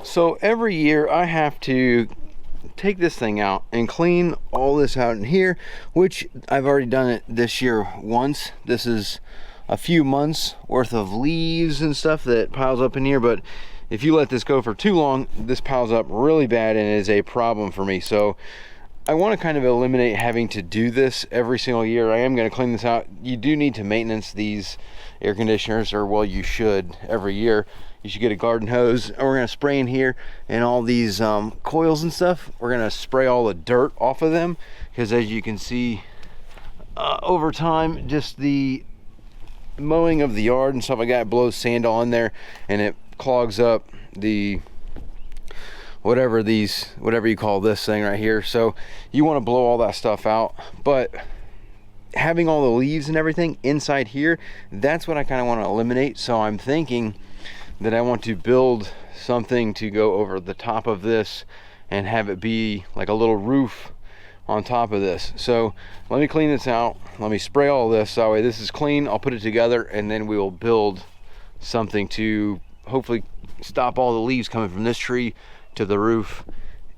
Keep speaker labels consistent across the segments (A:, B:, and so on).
A: So every year I have to take this thing out and clean all this out in here, which I've already done it this year once. This is a few months worth of leaves and stuff that piles up in here, but if you let this go for too long, this piles up really bad and is a problem for me. So I want to kind of eliminate having to do this every single year. I am going to clean this out. You do need to maintenance these air conditioners, or well, you should every year. You should get a garden hose, and we're going to spray in here, and all these coils and stuff, we're going to spray all the dirt off of them, because as you can see over time, just the mowing of the yard and stuff like that blows sand on there, and it clogs up the whatever you call this thing right here. So you want to blow all that stuff out, but having all the leaves and everything inside here, that's what I kind of want to eliminate. So I'm thinking that I want to build something to go over the top of this and have it be like a little roof on top of this. So let me clean this out, let me spray all this, that way this is clean. I'll put it together, and then we will build something to hopefully stop all the leaves coming from this tree to the roof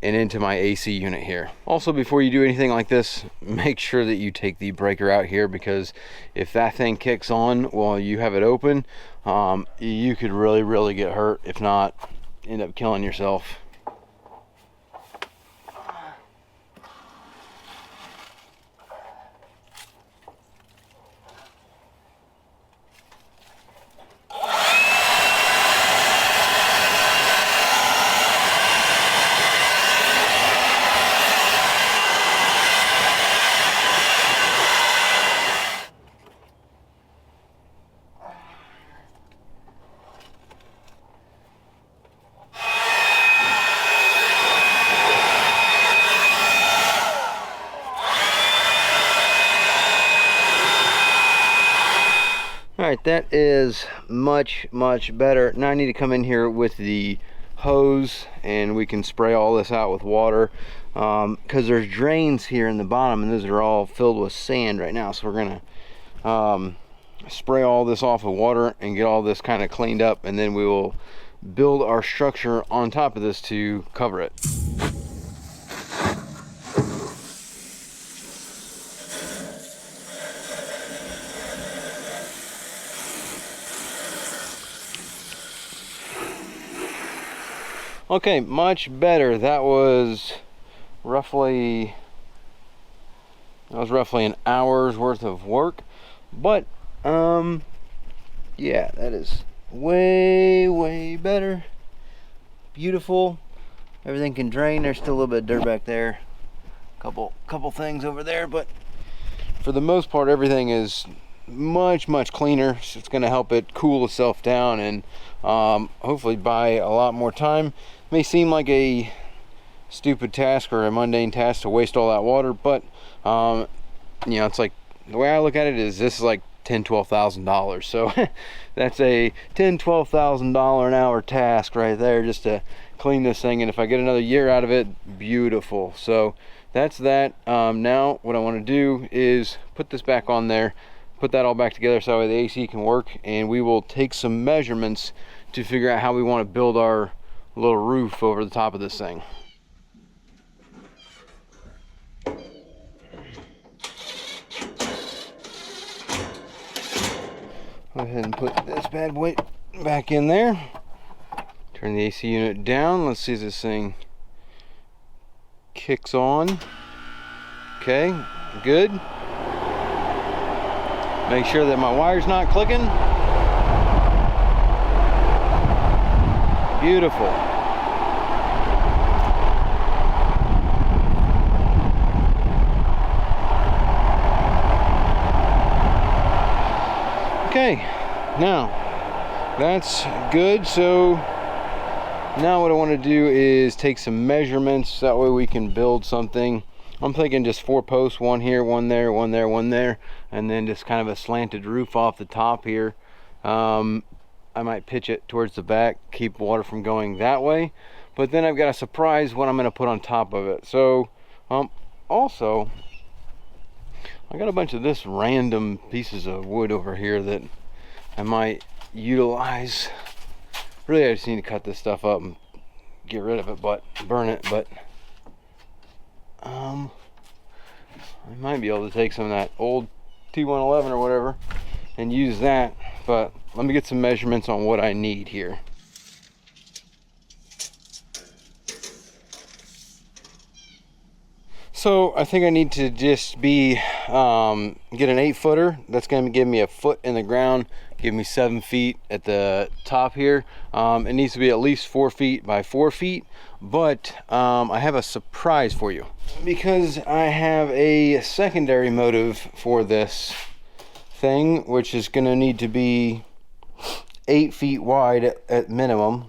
A: and into my AC unit here. Also, before you do anything like this, make sure that you take the breaker out here, because if that thing kicks on while you have it open, you could really get hurt, if not end up killing yourself. All right, that is much better. Now I need to come in here with the hose, and we can spray all this out with water, because there's drains here in the bottom, and those are all filled with sand right now. So we're gonna spray all this off with water and get all this kind of cleaned up, and then we will build our structure on top of this to cover it. Okay, much better. That was roughly an hour's worth of work, but yeah, that is way better. Beautiful. Everything can drain. There's still a little bit of dirt back there, couple things over there, but for the most part everything is much cleaner. So it's going to help it cool itself down, and hopefully buy a lot more time. May seem like a stupid task or a mundane task to waste all that water, but you know, it's like, the way I look at it is, this is like $10,000-$12,000. So that's a $10,000-$12,000 an hour task right there, just to clean this thing. And if I get another year out of it, beautiful. So that's that. Now what I want to do is put this back on there, put that all back together so that way the AC can work, and we will take some measurements to figure out how we want to build our little roof over the top of this thing. Go ahead and put this bad boy back in there. Turn the AC unit down. Let's see if this thing kicks on. Okay, good. Make sure that my wire's not clicking. Beautiful. Okay, now that's good. So now what I want to do is take some measurements, that way we can build something. I'm thinking just 4 posts, one here, one there, one there, one there, and then just kind of a slanted roof off the top here. I might pitch it towards the back, keep water from going that way, but then I've got a surprise what I'm going to put on top of it. So also I got a bunch of this random pieces of wood over here that I might utilize. Really, I just need to cut this stuff up and get rid of it, but burn it. But I might be able to take some of that old T111 or whatever and use that. But let me get some measurements on what I need here. So I think I need to just be get an 8-footer. That's going to give me a foot in the ground, give me 7 feet at the top here. It needs to be at least 4 feet by 4 feet. But I have a surprise for you, because I have a secondary motive for this thing, which is going to need to be 8 feet wide at minimum,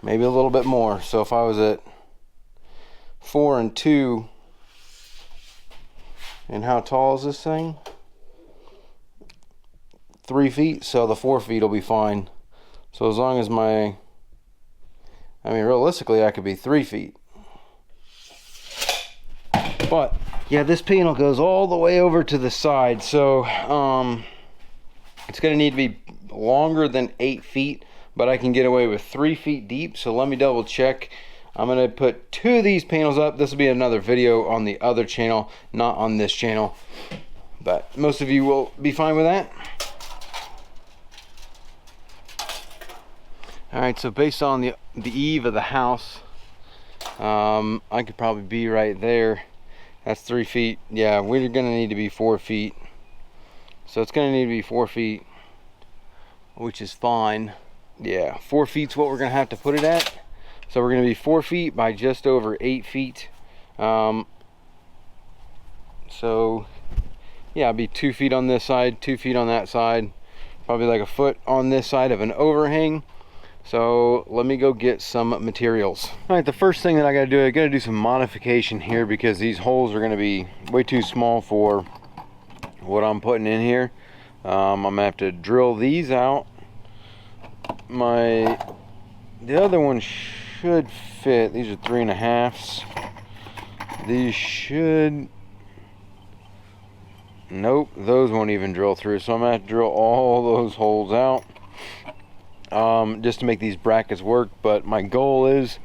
A: maybe a little bit more. So if I was at 4 and 2, and how tall is this thing? 3 feet, so the 4 feet will be fine. So as long as I mean, realistically, I could be 3 feet. But yeah, this panel goes all the way over to the side, so it's going to need to be longer than 8 feet, but I can get away with 3 feet deep. So let me double check. I'm going to put 2 of these panels up. This will be another video on the other channel, not on this channel, but most of you will be fine with that. Alright, so based on the eve of the house, I could probably be right there. That's 3 feet. Yeah, we're going to need to be 4 feet. So it's going to need to be 4 feet, which is fine. Yeah, 4 feet's what we're going to have to put it at. So we're going to be 4 feet by just over 8 feet. So yeah, it'll be 2 feet on this side, 2 feet on that side, probably like a foot on this side of an overhang. So let me go get some materials. All right, the first thing that I got to do some modification here, because these holes are going to be way too small for what I'm putting in here. I'm gonna have to drill these out. The other one should fit. These are 3.5s. These should. Nope, those won't even drill through. So I'm gonna have to drill all those holes out, just to make these brackets work. But my goal is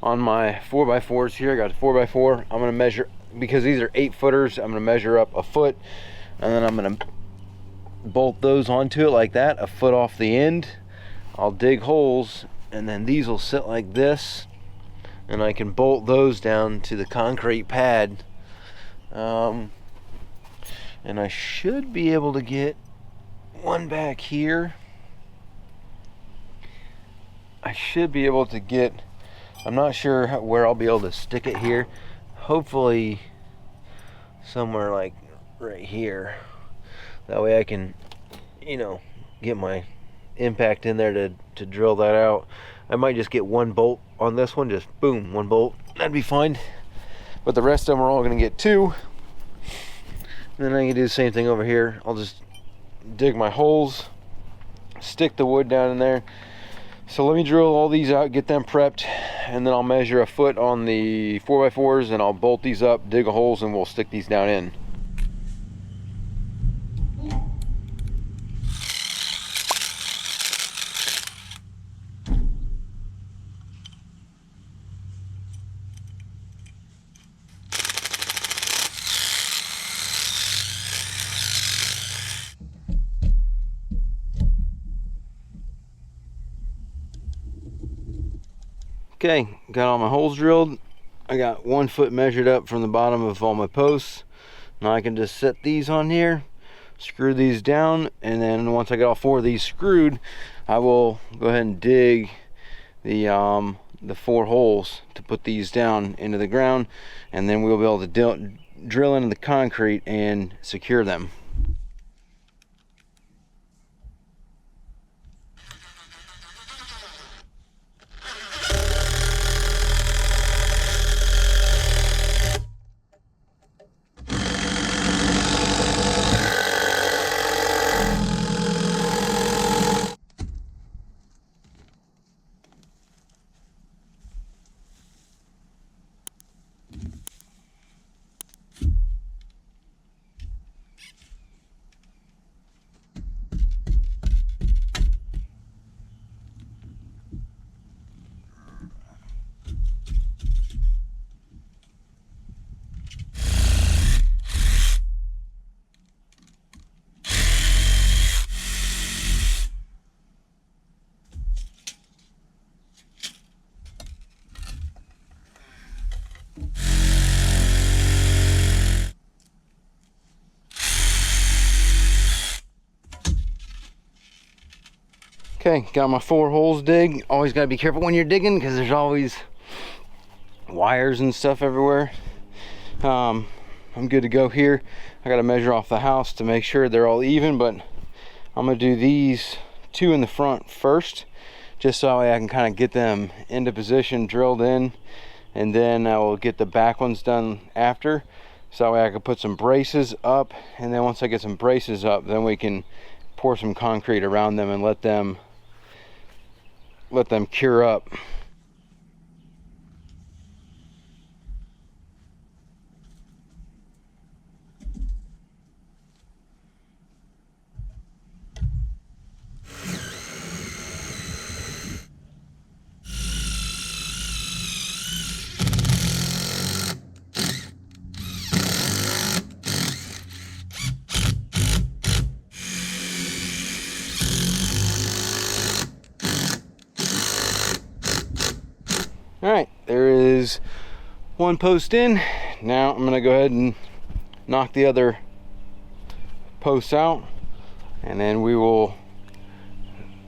A: on my 4x4s here. I got a 4x4. I'm gonna measure, because these are 8-footers. I'm gonna measure up a foot, and then I'm gonna bolt those onto it like that, a foot off the end. I'll dig holes, and then these will sit like this, and I can bolt those down to the concrete pad. And I should be able to get one back here. I should be able to get, I'm not sure where I'll be able to stick it here. Hopefully somewhere like right here. That way I can, you know, get my impact in there to drill that out. I might just get one bolt on this one, just boom, one bolt. That'd be fine. But the rest of them are all gonna get 2. And then I can do the same thing over here. I'll just dig my holes, stick the wood down in there. So let me drill all these out, get them prepped, and then I'll measure a foot on the 4x4s, and I'll bolt these up, dig holes, and we'll stick these down in. Okay, got all my holes drilled. I got 1 foot measured up from the bottom of all my posts. Now I can just set these on here, screw these down, and then once I get all 4 of these screwed, I will go ahead and dig the 4 holes to put these down into the ground, and then we'll be able to drill into the concrete and secure them. Okay, got my 4 holes dig. Always gotta be careful when you're digging because there's always wires and stuff everywhere. I'm good to go here. I gotta measure off the house to make sure they're all even, but I'm gonna do these 2 in the front first, just so I can kind of get them into position, drilled in, and then I will get the back ones done after, so that way I can put some braces up, and then once I get some braces up, then we can pour some concrete around them and let them cure up. All right, there is 1 post in. Now I'm gonna go ahead and knock the other posts out, and then we will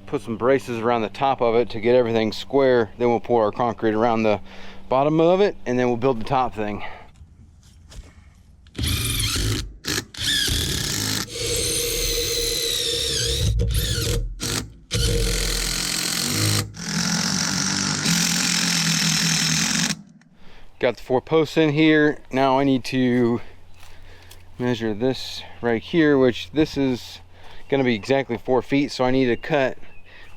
A: put some braces around the top of it to get everything square. Then we'll pour our concrete around the bottom of it, and then we'll build the top thing. Got the 4 posts in here. Now I need to measure this right here, which this is going to be exactly 4 feet, so I need to cut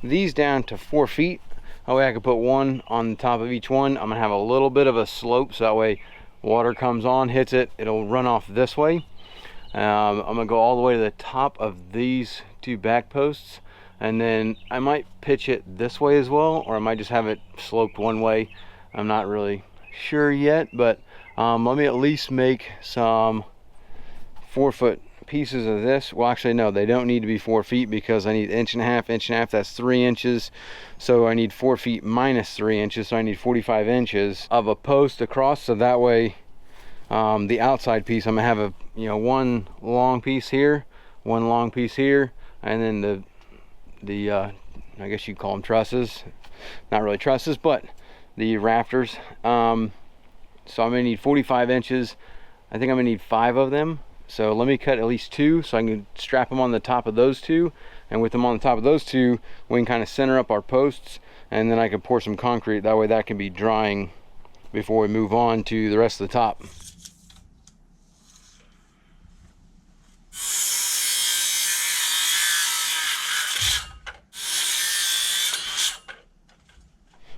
A: these down to 4 feet. That way I can put 1 on the top of each one. I'm gonna have a little bit of a slope, so that way water comes on, hits it, it'll run off this way. I'm gonna go all the way to the top of these 2 back posts, and then I might pitch it this way as well, or I might just have it sloped one way. I'm not really sure yet, but let me at least make some 4-foot pieces of this. Well, actually no, they don't need to be 4 feet because I need 1.5 inches, that's 3 inches, so I need 4 feet minus 3 inches, so I need 45 inches of a post across, so that way the outside piece, I'm gonna have a 1 long piece here, 1 long piece here, and then the I guess you'd call them trusses, not really trusses, but the rafters. So I'm gonna need 45 inches. I think I'm gonna need 5 of them. So let me cut at least 2 so I can strap them on the top of those 2. And with them on the top of those 2, we can kind of center up our posts, and then I can pour some concrete. That way that can be drying before we move on to the rest of the top.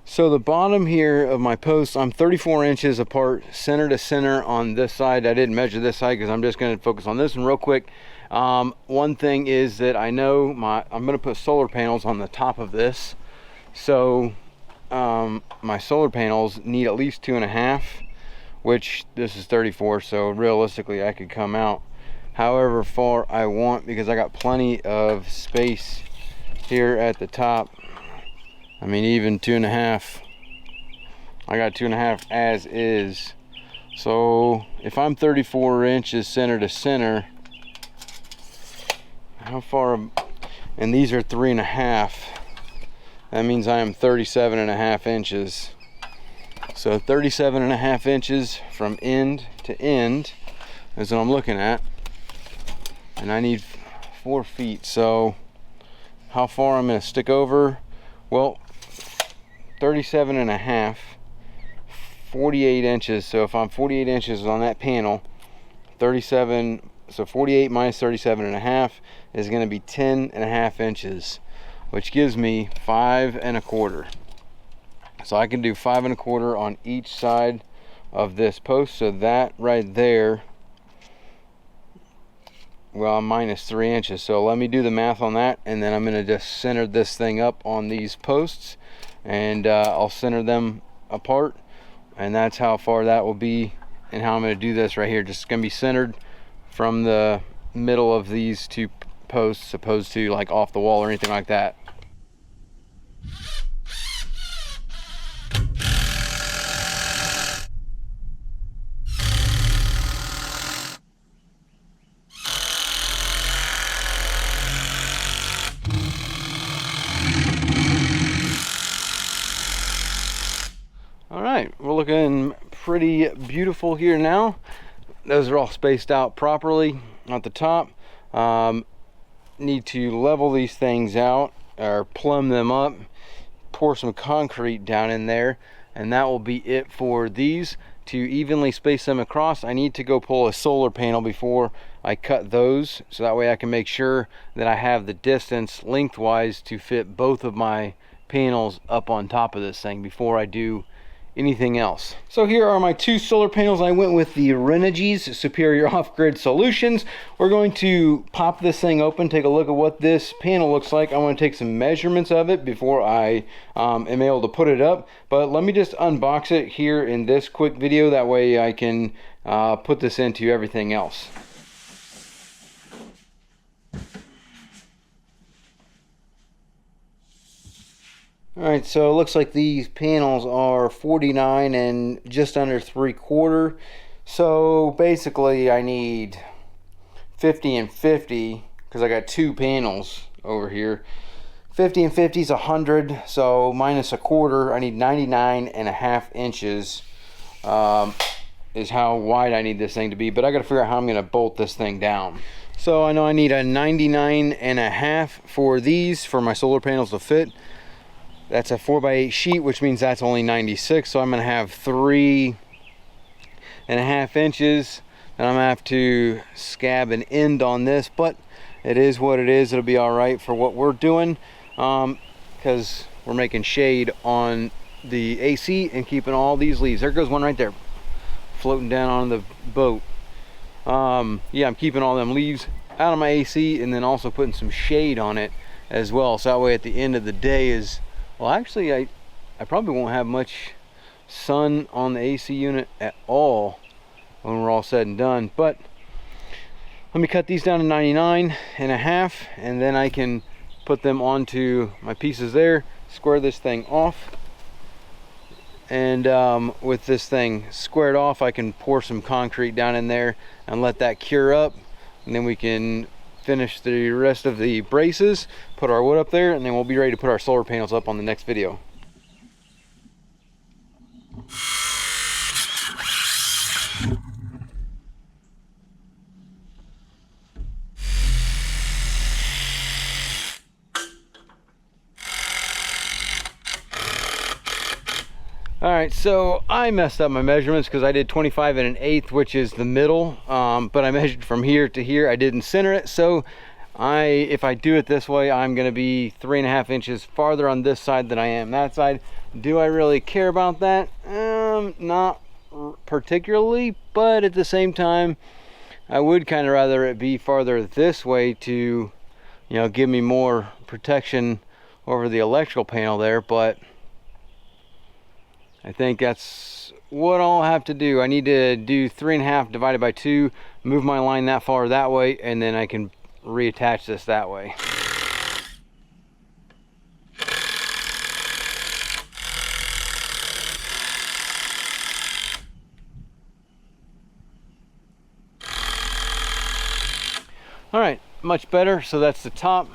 A: So the bottom here of my post, I'm 34 inches apart, center to center on this side. I didn't measure this side because I'm just going to focus on this one real quick. One thing is that I know I'm going to put solar panels on the top of this. So my solar panels need at least 2.5, which this is 34. So realistically I could come out however far I want because I got plenty of space here at the top. I mean, even 2.5, I got 2.5 as is. So if I'm 34 inches center to center, how far, and these are 3.5, that means I am 37.5 inches. So 37.5 inches from end to end is what I'm looking at, and I need 4 feet. So how far I'm gonna stick over? Well, 37.5, 48 inches. So if I'm 48 inches on that panel, 37, so 48 minus 37.5 is going to be 10.5 inches, which gives me 5.25. So I can do 5.25 on each side of this post. So that right there, well, I'm minus 3 inches. So let me do the math on that, and then I'm going to just center this thing up on these posts, and I'll center them apart, and that's how far that will be, and how I'm going to do this right here. Just going to be centered from the middle of these 2 posts, opposed to like off the wall or anything like that. looking pretty beautiful here now. Those are all spaced out properly at the top. Need to level these things out or plumb them up, pour some concrete down in there, and that will be it for these. To evenly space them across, I need to go pull a solar panel before I cut those, so that way I can make sure that I have the distance lengthwise to fit both of my panels up on top of this thing before I do anything else. So here are my two solar panels. I went with the Renogy's Superior Off-Grid Solutions. We're going to pop this thing open, take a look at what this panel looks like. I want to take some measurements of it before I am able to put it up. But let me just unbox it here in this quick video. That way I can put this into everything else. Alright, so it looks like these panels are 49 and just under 3/4. So basically I need 50 and 50 because I got two panels over here. 50 and 50 is 100, so minus 1/4, I need 99.5 inches is how wide I need this thing to be. But I got to figure out how I'm going to bolt this thing down. So I know I need a 99.5 for these, for my solar panels to fit. That's a 4x8 sheet, which means that's only 96. So I'm going to have 3.5 inches, and I'm going to have to scab an end on this, but it is what it is. It'll be all right for what we're doing, because we're making shade on the AC and keeping all these leaves. There goes one right there, floating down on the boat. Yeah, I'm keeping all them leaves out of my AC, and then also putting some shade on it as well. So that way at the end of the day is, well, actually, I probably won't have much sun on the AC unit at all when we're all said and done. But let me cut these down to 99.5, and then I can put them onto my pieces there, square this thing off. And with this thing squared off, I can pour some concrete down in there and let that cure up. And then we can finish the rest of the braces, put our wood up there, and then we'll be ready to put our solar panels up on the next video. Alright, so I messed up my measurements because I did 25 1/8, which is the middle, but I measured from here to here. I didn't center it, so if I do it this way, I'm going to be 3.5 inches farther on this side than I am that side. Do I really care about that? Not particularly, but at the same time, I would kind of rather it be farther this way to, you know, give me more protection over the electrical panel there. But I think that's what I'll have to do. I need to do 3.5 divided by 2, move my line that far that way, and then I can reattach this that way. All right, much better. So that's the top.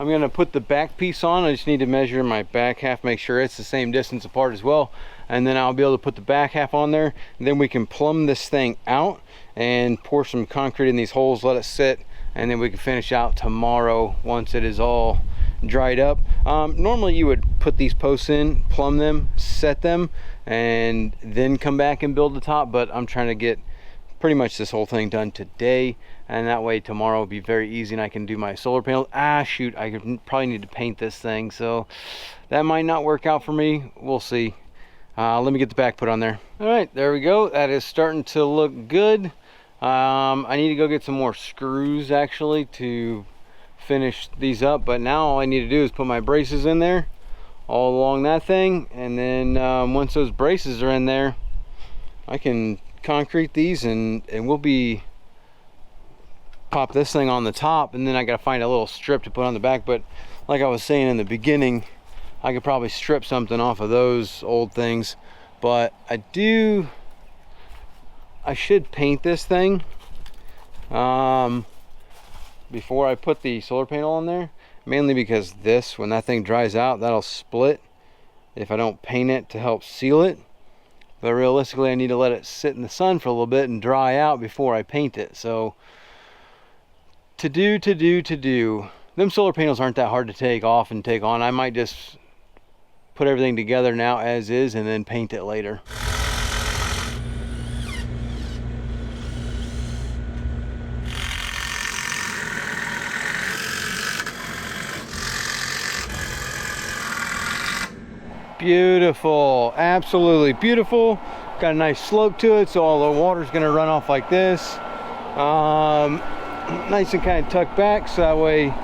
A: I'm going to put the back piece on. I just need to measure my back half, make sure it's the same distance apart as well, and then I'll be able to put the back half on there. And then we can plumb this thing out and pour some concrete in these holes, let it sit, and then we can finish out tomorrow once it is all dried up. Normally you would put these posts in, plumb them, set them, and then come back and build the top, but I'm trying to get pretty much this whole thing done today, and that way tomorrow will be very easy and I can do my solar panels. Shoot, I could probably need to paint this thing, so that might not work out for me. We'll see. Let me get the back put on there. All right, there we go. That is starting to look good. I need to go get some more screws actually to finish these up, but now all I need to do is put my braces in there all along that thing, and then once those braces are in there, I can concrete these and we'll be pop this thing on the top, and then I gotta find a little strip to put on the back. But like I was saying in the beginning, I could probably strip something off of those old things, but I should paint this thing before I put the solar panel on there, mainly because when that thing dries out, that'll split if I don't paint it to help seal it. but realistically I need to let it sit in the sun for a little bit and dry out before I paint it. So to do. Them solar panels aren't that hard to take off and take on. I might just put everything together now as is and then paint it later. Beautiful, absolutely beautiful. Got a nice slope to it, so all the water's gonna run off like this. Nice and kind of tucked back, so that way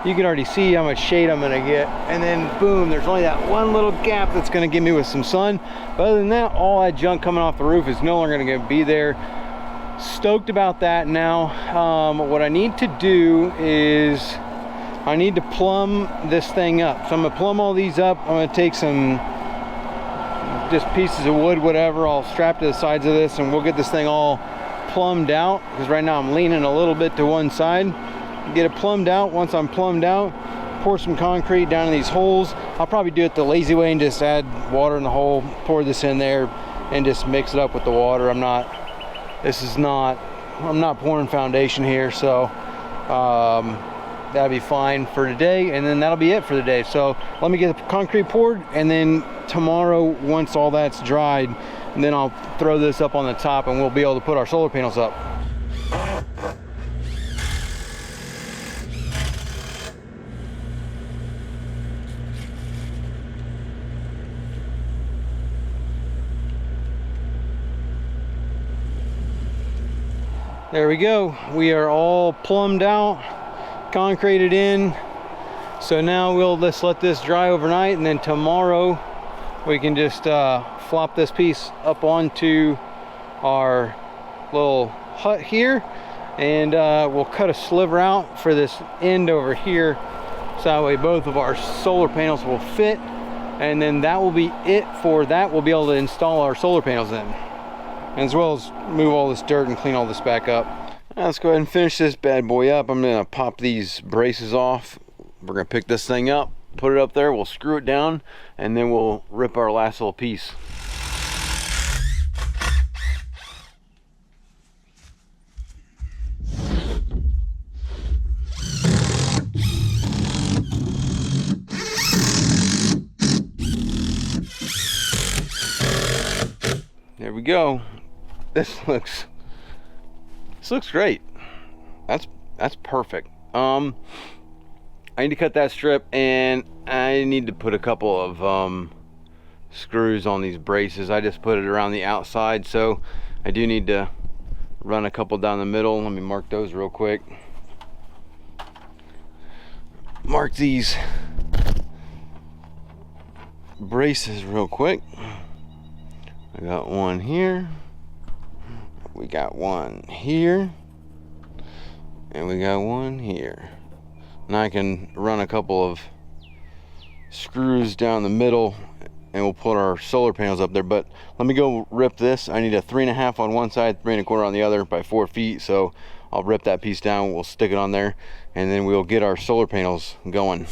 A: you can already see how much shade I'm gonna get. And then boom, there's only that one little gap that's gonna give me with some sun. But other than that, all that junk coming off the roof is no longer gonna be there. Stoked about that now. What I need to do is I need to plumb this thing up. So I'm gonna plumb all these up. I'm gonna take some just pieces of wood, whatever, I'll strap to the sides of this and we'll get this thing all plumbed out, because right now I'm leaning a little bit to one side. Get it plumbed out. Once I'm plumbed out, pour some concrete down in these holes. I'll probably do it the lazy way and just add water in the hole, pour this in there and just mix it up with the water. I'm not pouring foundation here, so that'll be fine for today, and then that'll be it for the day. So let me get the concrete poured, and then tomorrow, once all that's dried, and then I'll throw this up on the top and we'll be able to put our solar panels up. There we go. We are all plumbed out, concreted in. So now we'll just let this dry overnight, and then tomorrow we can just flop this piece up onto our little hut here, and we'll cut a sliver out for this end over here, so that way both of our solar panels will fit, and then that will be it for that. We'll be able to install our solar panels in, as well as move all this dirt and clean all this back up. Now let's go ahead and finish this bad boy up. I'm gonna pop these braces off. We're gonna pick this thing up, put it up there, we'll screw it down, and then we'll rip our last little piece. There we go. This looks great. That's perfect. I need to cut that strip, and I need to put a couple of screws on these braces. I just put it around the outside, so I do need to run a couple down the middle. Let me mark those real quick. Mark these braces real quick. I got one here, we got one here, and we got one here. Now I can run a couple of screws down the middle and we'll put our solar panels up there. But let me go rip this. I need a 3.5 on one side, 3 1/4 on the other by 4 feet. So I'll rip that piece down, we'll stick it on there, and then we'll get our solar panels going.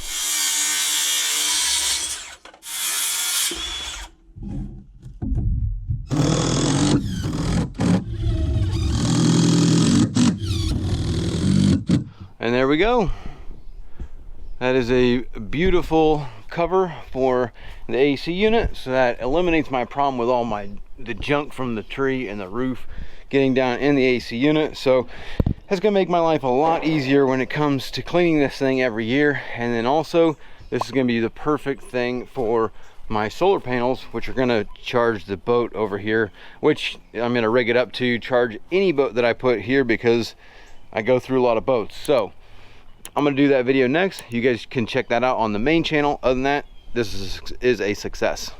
A: And there we go. That is a beautiful cover for the AC unit, so that eliminates my problem with all the junk from the tree and the roof getting down in the AC unit. So that's gonna make my life a lot easier when it comes to cleaning this thing every year. And then also, this is gonna be the perfect thing for my solar panels, which are gonna charge the boat over here, which I'm gonna rig it up to charge any boat that I put here, because I go through a lot of boats. So I'm gonna do that video next. You guys can check that out on the main channel. Other than that, this is a success.